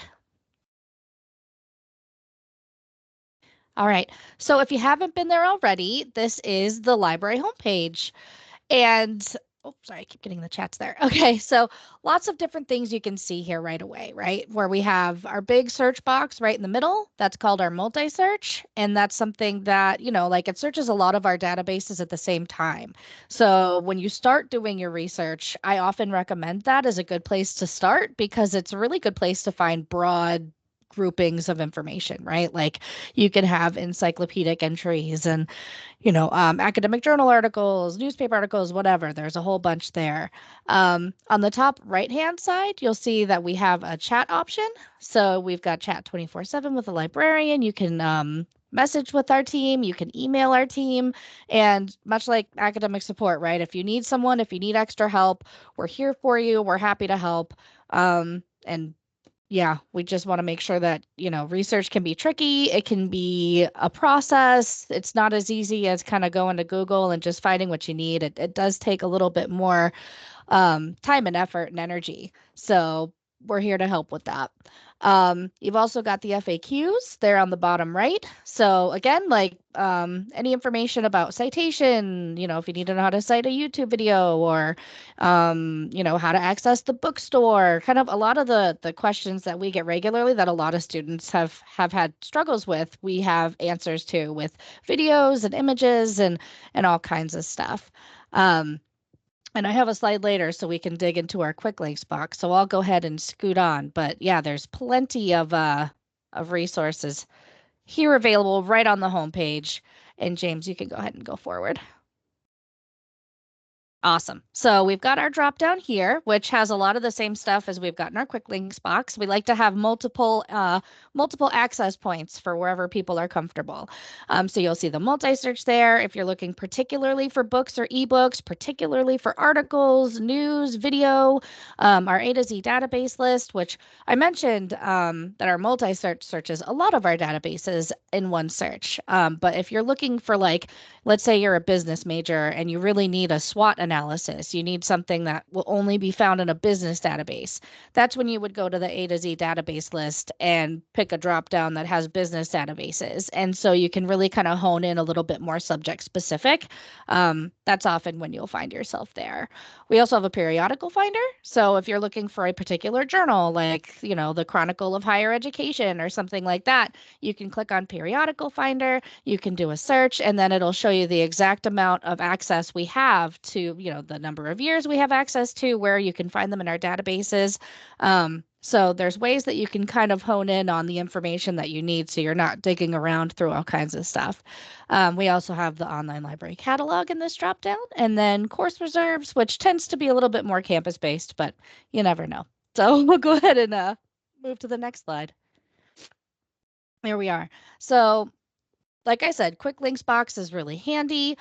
All right. So if you haven't been there already, this is the library homepage. And oh, sorry, I keep getting the chats there. Okay, so lots of different things you can see here right away, right? Where we have our big search box right in the middle, that's called our multi-search. And that's something that, like it searches a lot of our databases at the same time. So when you start doing your research, I often recommend that as a good place to start because it's a really good place to find broad groupings of information, right? Like you can have encyclopedic entries and academic journal articles, newspaper articles, whatever. There's a whole bunch there. On the top right-hand side, you'll see that we have a chat option. So we've got chat 24/7 with a librarian. You can message with our team. You can email our team. And much like academic support, right? If you need someone, if you need extra help, we're here for you. We're happy to help. And yeah, we just want to make sure that, research can be tricky. It can be a process. It's not as easy as kind of going to Google and just finding what you need. It does take a little bit more time and effort and energy. So we're here to help with that. You've also got the FAQs there on the bottom right. So again, like any information about citation, if you need to know how to cite a YouTube video or, how to access the bookstore, kind of a lot of the questions that we get regularly that a lot of students have had struggles with, we have answers to with videos and images and all kinds of stuff. And I have a slide later so we can dig into our quick links box. So I'll go ahead and scoot on. But yeah, there's plenty of resources here available right on the homepage. And James, you can go ahead and go forward. Awesome. So we've got our drop down here, which has a lot of the same stuff as we've got in our quick links box. We like to have multiple access points for wherever people are comfortable. So you'll see the multi-search there. If you're looking particularly for books or ebooks, particularly for articles, news, video, our A to Z database list, which I mentioned that our multi-search searches a lot of our databases in one search. But if you're looking for let's say you're a business major and you really need a SWOT analysis. You need something that will only be found in a business database. That's when you would go to the A to Z database list and pick a drop down that has business databases. And so you can really kind of hone in a little bit more subject specific. That's often when you'll find yourself there. We also have a periodical finder. So if you're looking for a particular journal, like, the Chronicle of Higher Education or something like that, you can click on periodical finder, you can do a search, and then it'll show you the exact amount of access we have to, the number of years we have access to, where you can find them in our databases. So there's ways that you can kind of hone in on the information that you need so you're not digging around through all kinds of stuff. We also have the online library catalog in this dropdown, and then course reserves, which tends to be a little bit more campus-based, but you never know. So we'll go ahead and move to the next slide. Here we are. So like I said, quick links box is really handy.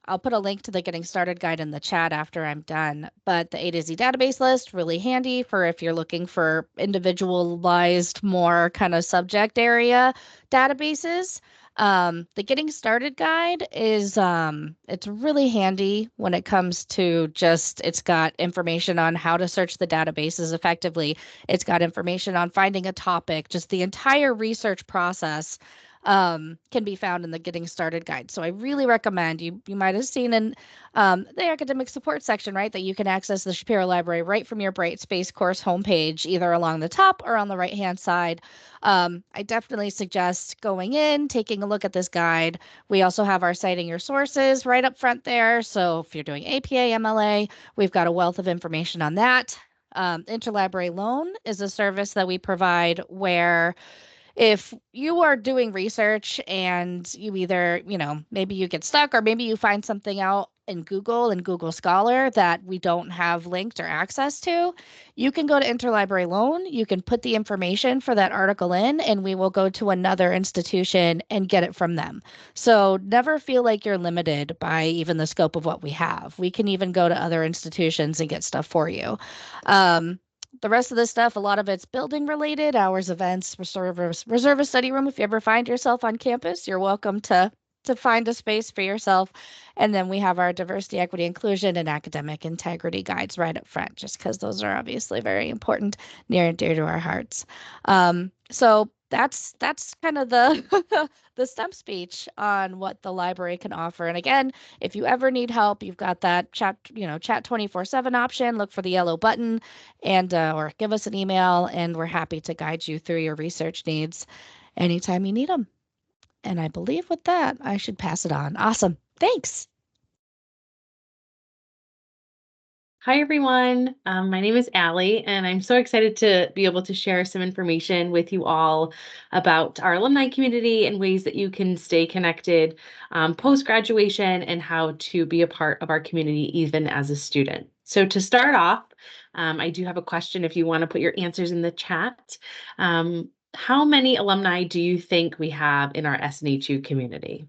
I'll put a link to the Getting Started guide in the chat after I'm done. But the A to Z database list, really handy for if you're looking for individualized, more kind of subject area databases. The Getting Started guide is it's really handy when it comes to just it's got information on how to search the databases effectively. It's got information on finding a topic, just the entire research process can be found in the Getting Started guide. So I really recommend you might have seen in the academic support section, right, that you can access the Shapiro Library right from your Brightspace course homepage, either along the top or on the right-hand side. I definitely suggest going in, taking a look at this guide. We also have our citing your sources right up front there. So if you're doing APA, MLA, we've got a wealth of information on that. Interlibrary Loan is a service that we provide where if you are doing research and you either, maybe you get stuck or maybe you find something out in Google and Google Scholar that we don't have linked or access to, you can go to Interlibrary Loan. You can put the information for that article in, and we will go to another institution and get it from them. So never feel like you're limited by even the scope of what we have. We can even go to other institutions and get stuff for you. The rest of this stuff, a lot of it's building related, hours, events, reservist study room. If you ever find yourself on campus, you're welcome to find a space for yourself. And then we have our diversity, equity, inclusion, and academic integrity guides right up front, just because those are obviously very important, near and dear to our hearts. So that's kind of the the stump speech on what the library can offer. And again, if you ever need help, you've got that chat 24/7 option. Look for the yellow button and or give us an email, and we're happy to guide you through your research needs anytime you need them. And I believe with that, I should pass it on. Awesome. Thanks. Hi, everyone. My name is Allie, and I'm so excited to be able to share some information with you all about our alumni community and ways that you can stay connected post-graduation and how to be a part of our community even as a student. So to start off, I do have a question if you want to put your answers in the chat. How many alumni do you think we have in our SNHU community?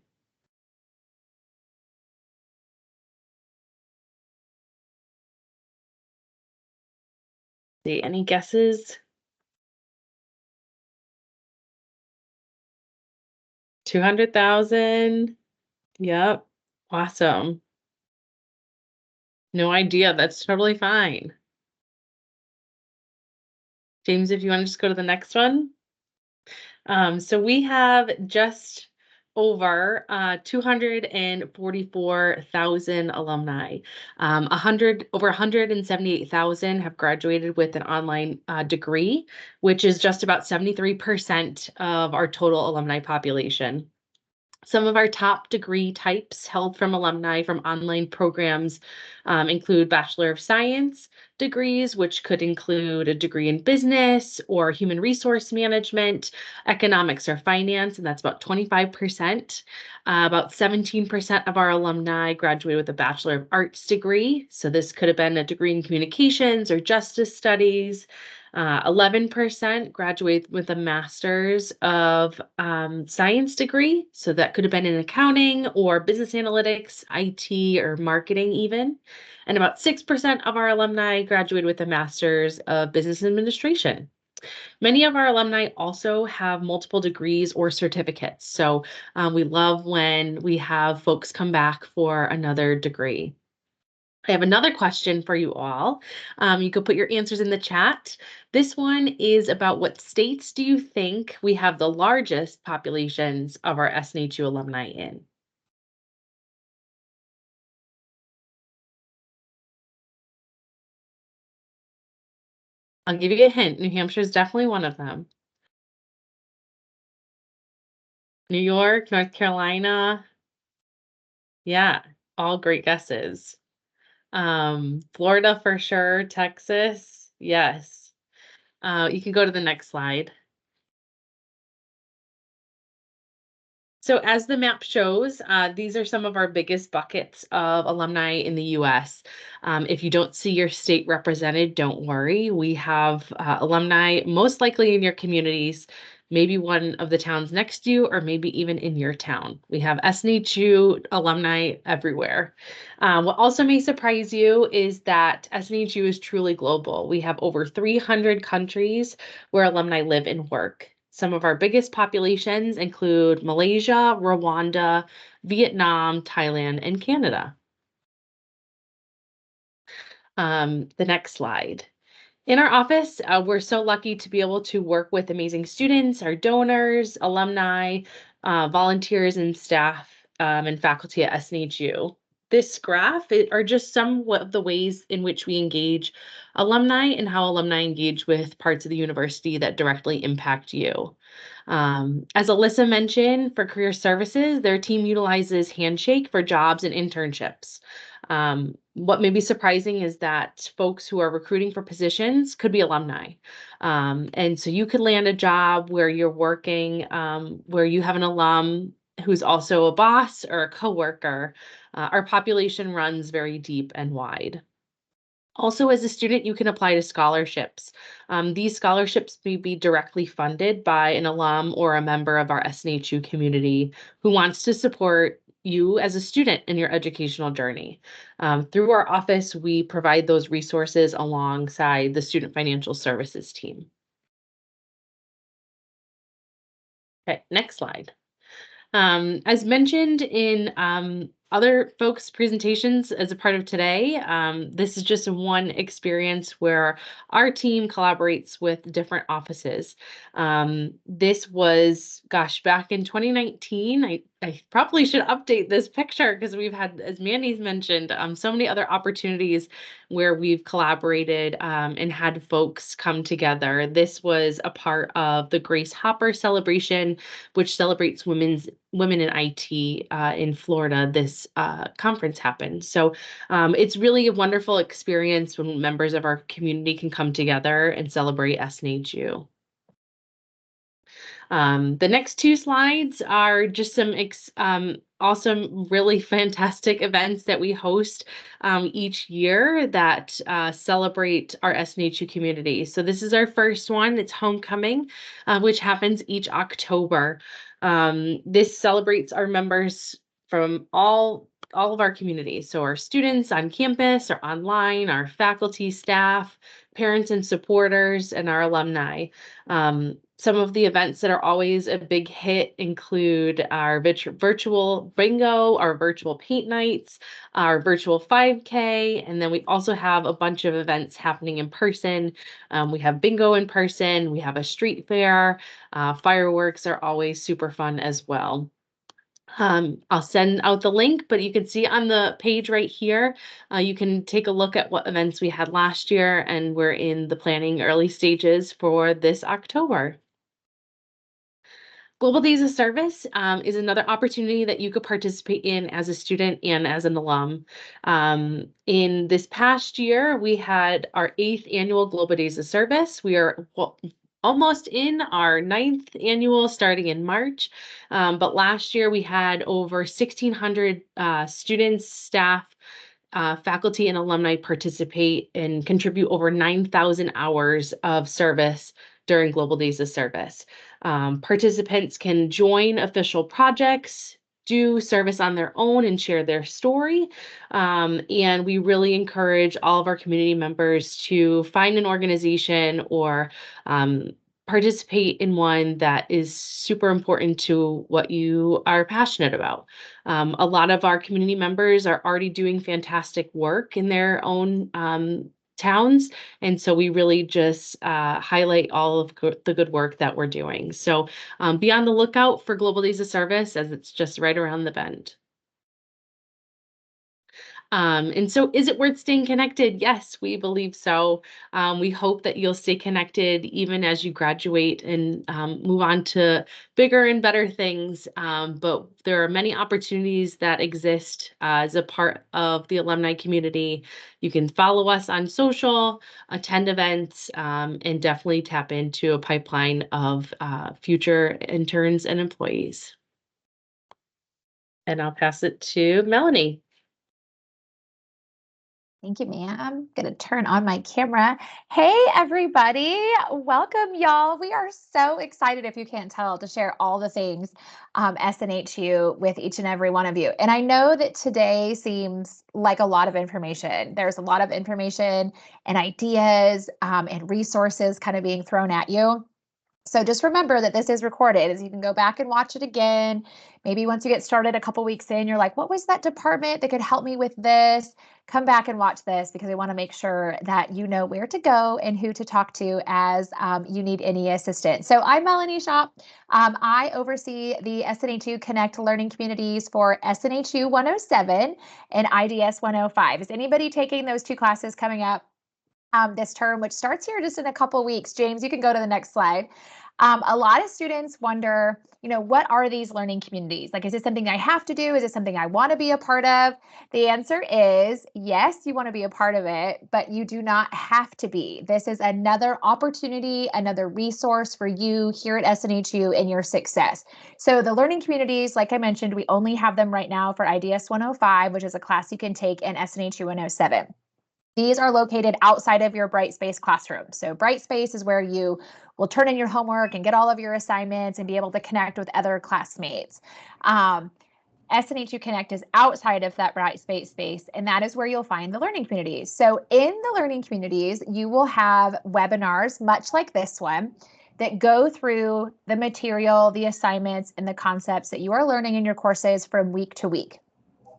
Any guesses? 200,000. Yep. Awesome. No idea. That's totally fine. James, if you want to just go to the next one. So we have just over 244,000 alumni. Over 178,000 have graduated with an online degree, which is just about 73% of our total alumni population. Some of our top degree types held from alumni from online programs include Bachelor of Science degrees, which could include a degree in business or human resource management, economics or finance, and that's about 25%. About 17% of our alumni graduated with a Bachelor of Arts degree. So this could have been a degree in communications or justice studies. 11% graduate with a master's of science degree. So that could have been in accounting or business analytics, IT, or marketing even. And about 6% of our alumni graduated with a master's of business administration. Many of our alumni also have multiple degrees or certificates. So we love when we have folks come back for another degree. I have another question for you all. You could put your answers in the chat. This one is about what states do you think we have the largest populations of our SNHU alumni in? I'll give you a hint. New Hampshire is definitely one of them. New York, North Carolina. Yeah, all great guesses. Florida for sure, Texas. Yes. You can go to the next slide. So as the map shows, these are some of our biggest buckets of alumni in the US. If you don't see your state represented, don't worry. We have alumni most likely in your communities, maybe one of the towns next to you, or maybe even in your town. We have SNHU alumni everywhere. What also may surprise you is that SNHU is truly global. We have over 300 countries where alumni live and work. Some of our biggest populations include Malaysia, Rwanda, Vietnam, Thailand, and Canada. The next slide. In our office, we're so lucky to be able to work with amazing students, our donors, alumni, volunteers, and staff and faculty at SNHU. This graph are just some of the ways in which we engage alumni and how alumni engage with parts of the university that directly impact you. As Alyssa mentioned, for career services, their team utilizes Handshake for jobs and internships. What may be surprising is that folks who are recruiting for positions could be alumni. And so you could land a job where you're working, where you have an alum who's also a boss or a coworker. Our population runs very deep and wide. Also, as a student, you can apply to scholarships. These scholarships may be directly funded by an alum or a member of our SNHU community who wants to support you as a student in your educational journey. Through our office, we provide those resources alongside the Student Financial Services team. Okay, next slide. As mentioned in other folks' presentations as a part of today, this is just one experience where our team collaborates with different offices. This was, gosh, back in 2019. I probably should update this picture because we've had, as Mandy's mentioned, so many other opportunities where we've collaborated and had folks come together. This was a part of the Grace Hopper celebration, which celebrates women in IT in Florida. This conference happened. So it's really a wonderful experience when members of our community can come together and celebrate SNHU. The next two slides are just some awesome, really fantastic events that we host each year that celebrate our SNHU community. So this is our first one. It's Homecoming, which happens each October. This celebrates our members from all of our communities. So our students on campus or online, our faculty, staff, parents and supporters, and our alumni. Some of the events that are always a big hit include our virtual bingo, our virtual paint nights, our virtual 5K, and then we also have a bunch of events happening in person. We have bingo in person, we have a street fair, fireworks are always super fun as well. I'll send out the link, but you can see on the page right here, you can take a look at what events we had last year, and we're in the planning early stages for this October. Global Days of Service is another opportunity that you could participate in as a student and as an alum. In this past year, we had our 8th annual Global Days of Service. We are almost in our 9th annual starting in March. But last year we had over 1,600 students, staff, faculty, and alumni participate and contribute over 9,000 hours of service during Global Days of Service. Participants can join official projects, do service on their own, and share their story. And we really encourage all of our community members to find an organization or participate in one that is super important to what you are passionate about. A lot of our community members are already doing fantastic work in their own towns. And so we really just highlight all of the good work that we're doing. So be on the lookout for Global Days of Service, as it's just right around the bend. And so is it worth staying connected? Yes, we believe so. We hope that you'll stay connected even as you graduate and move on to bigger and better things. But there are many opportunities that exist as a part of the alumni community. You can follow us on social, attend events, and definitely tap into a pipeline of future interns and employees. And I'll pass it to Melanie. Thank you, ma'am. I'm going to turn on my camera. Hey, everybody. Welcome, y'all. We are so excited, if you can't tell, to share all the things SNHU with each and every one of you. And I know that today seems like a lot of information. There's a lot of information and ideas and resources kind of being thrown at you. So just remember that this is recorded, as you can go back and watch it again. Maybe once you get started a couple weeks in, you're like, what was that department that could help me with this? Come back and watch this, because I want to make sure that you know where to go and who to talk to as you need any assistance. So I'm Melanie Shop. I oversee the SNHU Connect Learning Communities for SNHU 107 and IDS 105. Is anybody taking those two classes coming up this term, which starts here just in a couple weeks? James, you can go to the next slide. A lot of students wonder, what are these learning communities? Like, is this something I have to do? Is this something I want to be a part of? The answer is yes, you want to be a part of it, but you do not have to be. This is another opportunity, another resource for you here at SNHU in your success. So the learning communities, like I mentioned, we only have them right now for IDS 105, which is a class you can take in SNHU 107. These are located outside of your Brightspace classroom. So Brightspace is where you will turn in your homework and get all of your assignments and be able to connect with other classmates. SNHU Connect is outside of that Brightspace space, and that is where you'll find the learning communities. So in the learning communities, you will have webinars, much like this one, that go through the material, the assignments, and the concepts that you are learning in your courses from week to week.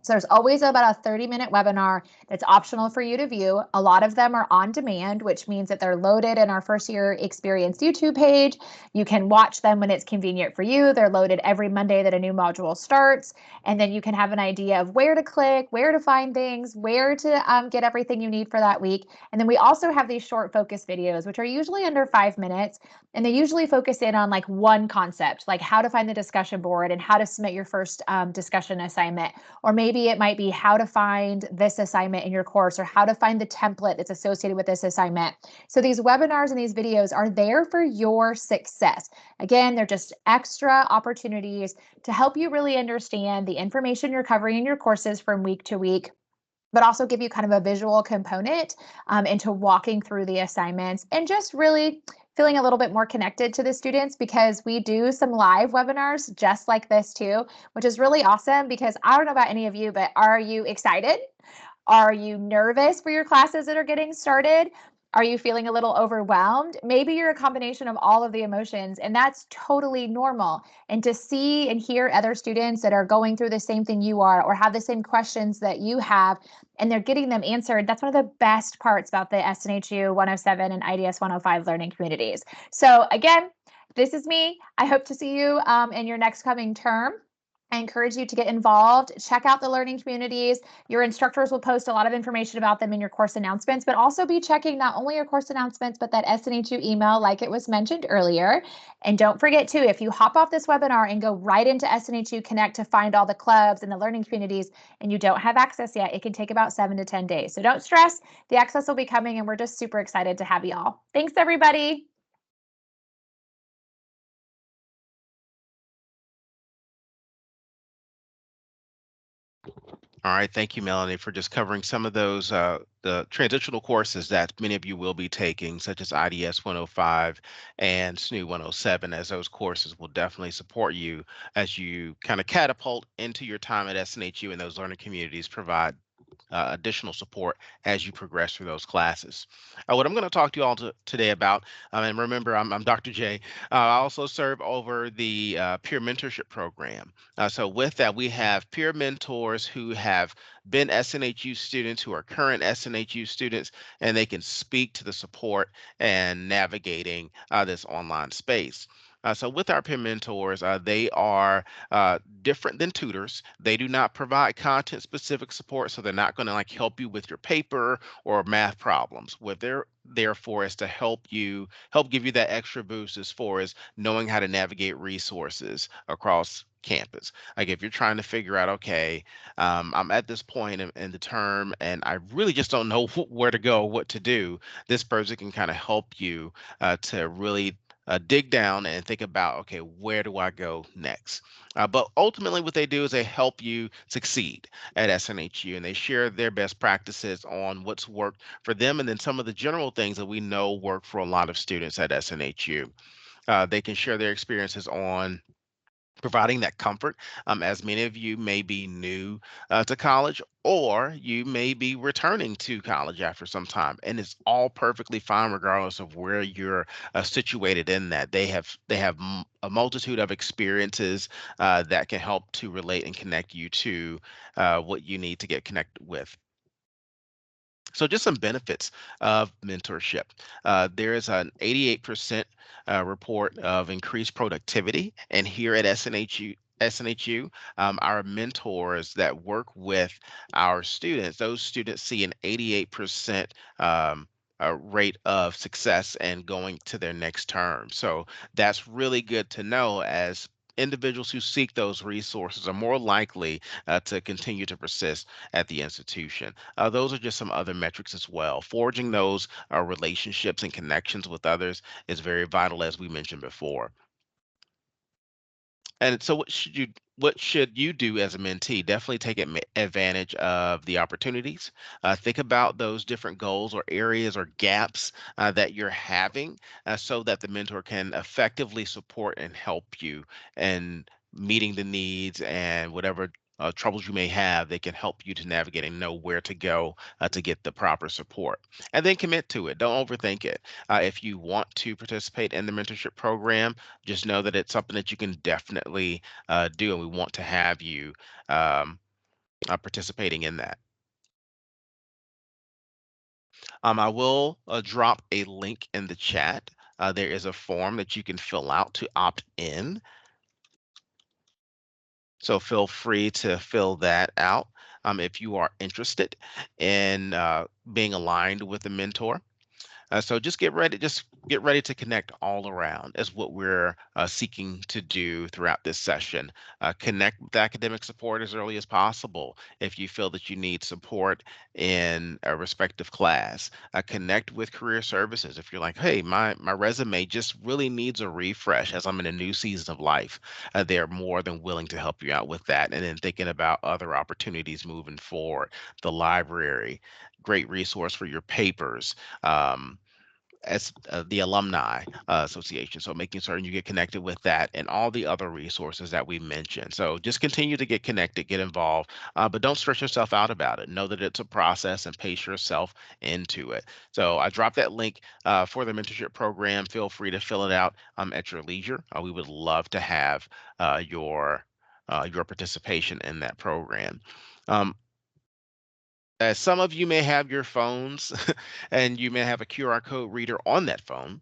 So there's always about a 30-minute webinar that's optional for you to view. A lot of them are on demand, which means that they're loaded in our First Year Experience YouTube page. You can watch them when it's convenient for you. They're loaded every Monday that a new module starts. And then you can have an idea of where to click, where to find things, where to get everything you need for that week. And then we also have these short focus videos, which are usually under 5 minutes. And they usually focus in on like one concept, like how to find the discussion board and how to submit your first discussion assignment. Or maybe it might be how to find this assignment in your course, or how to find the template that's associated with this assignment. So these webinars and these videos are there for your success. Again, they're just extra opportunities to help you really understand the information you're covering in your courses from week to week, but also give you kind of a visual component into walking through the assignments and just really feeling a little bit more connected to the students, because we do some live webinars just like this too, which is really awesome. Because I don't know about any of you, but are you excited? Are you nervous for your classes that are getting started? Are you feeling a little overwhelmed? Maybe you're a combination of all of the emotions, and that's totally normal. And to see and hear other students that are going through the same thing you are, or have the same questions that you have, and they're getting them answered, that's one of the best parts about the SNHU 107 and IDS 105 learning communities. So again, this is me. I hope to see you in your next coming term. I encourage you to get involved. Check out the learning communities. Your instructors will post a lot of information about them in your course announcements, but also be checking not only your course announcements, but that SNHU email like it was mentioned earlier. And don't forget too, if you hop off this webinar and go right into SNHU Connect to find all the clubs and the learning communities and you don't have access yet, it can take about 7 to 10 days. So don't stress, the access will be coming, and we're just super excited to have you all. Thanks, everybody. All right, thank you, Melanie, for just covering some of those the transitional courses that many of you will be taking, such as IDS 105 and SNU 107, as those courses will definitely support you as you kind of catapult into your time at SNHU, and those learning communities provide additional support as you progress through those classes. What I'm going to talk to you all today about, and remember, I'm Dr. J. I also serve over the peer mentorship program. So with that, we have peer mentors who have been SNHU students, who are current SNHU students, and they can speak to the support and navigating this online space. So with our peer mentors, they are different than tutors. They do not provide content specific support, so they're not going to like help you with your paper or math problems. What they're there for is to help give you that extra boost as far as knowing how to navigate resources across campus. Like if you're trying to figure out, okay, I'm at this point in the term and I really just don't know where to go, what to do, this person can kind of help you to really dig down and think about, okay, where do I go next? But ultimately, what they do is they help you succeed at SNHU, and they share their best practices on what's worked for them, and then some of the general things that we know work for a lot of students at SNHU. They can share their experiences on providing that comfort, as many of you may be new to college, or you may be returning to college after some time, and it's all perfectly fine regardless of where you're situated in that. They have a multitude of experiences that can help to relate and connect you to what you need to get connected with. So, just some benefits of mentorship. There is an 88% report of increased productivity. And here at SNHU, our mentors that work with our students, those students see an 88% rate of success and going to their next term. So, that's really good to know, as individuals who seek those resources are more likely to continue to persist at the institution. Those are just some other metrics as well. Forging those relationships and connections with others is very vital, as we mentioned before. And so, what should you do as a mentee? Definitely take advantage of the opportunities. Think about those different goals or areas or gaps that you're having, so that the mentor can effectively support and help you in meeting the needs and whatever. Troubles you may have, they can help you to navigate and know where to go to get the proper support. And then commit to it. Don't overthink it. If you want to participate in the mentorship program, just know that it's something that you can definitely do, and we want to have you um, participating in that. I will drop a link in the chat. There is a form that you can fill out to opt in. So feel free to fill that out if you are interested in being aligned with a mentor. So just get ready to connect all around is what we're seeking to do throughout this session. Connect with academic support as early as possible if you feel that you need support in a respective class. Connect with career services if you're like, hey, my resume just really needs a refresh as I'm in a new season of life. They're more than willing to help you out with that. And then thinking about other opportunities moving forward, the library, great resource for your papers. As the Alumni Association. So making certain you get connected with that and all the other resources that we mentioned. So just continue to get connected, get involved, but don't stress yourself out about it. Know that it's a process and pace yourself into it. So I dropped that link for the mentorship program. Feel free to fill it out at your leisure. We would love to have your participation in that program. Um, as some of you may have your phones and you may have a QR code reader on that phone,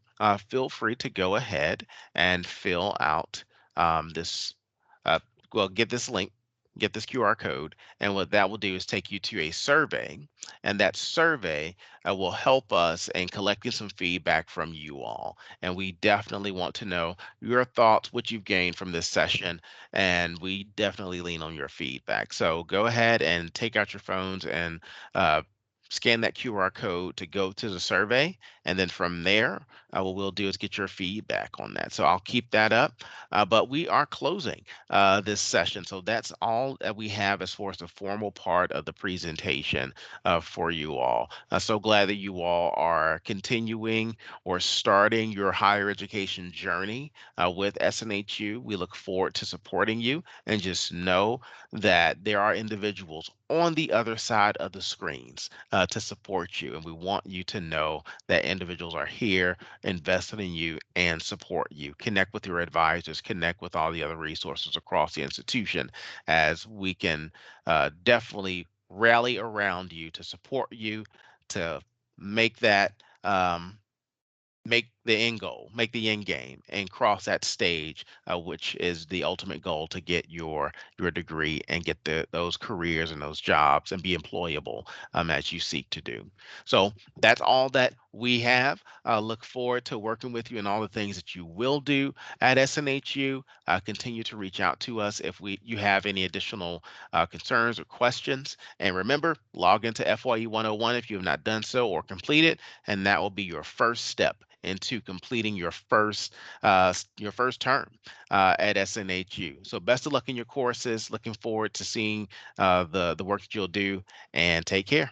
feel free to go ahead and fill out this. Uh, well, get this link, get this QR code, and what that will do is take you to a survey, and that survey will help us in collecting some feedback from you all. And we definitely want to know your thoughts, what you've gained from this session, and we definitely lean on your feedback. So go ahead and take out your phones and uh, scan that QR code to go to the survey. And then from there, what we'll do is get your feedback on that. So I'll keep that up. But we are closing this session. So that's all that we have as far as the formal part of the presentation for you all. So glad that you all are continuing or starting your higher education journey with SNHU. We look forward to supporting you, and just know that there are individuals on the other side of the screens to support you. And we want you to know that individuals are here, invested in you, and support you. Connect with your advisors, connect with all the other resources across the institution, as we can definitely rally around you to support you to make that. Make the end goal, make the end game, and cross that stage, which is the ultimate goal to get your degree and get those careers and those jobs and be employable as you seek to do. So that's all that we have. Look forward to working with you and all the things that you will do at SNHU. Continue to reach out to us if you have any additional concerns or questions. And remember, log into FYE 101 if you have not done so or complete it, and that will be your first step into completing your first term at SNHU. So best of luck in your courses. Looking forward to seeing the work that you'll do, and take care.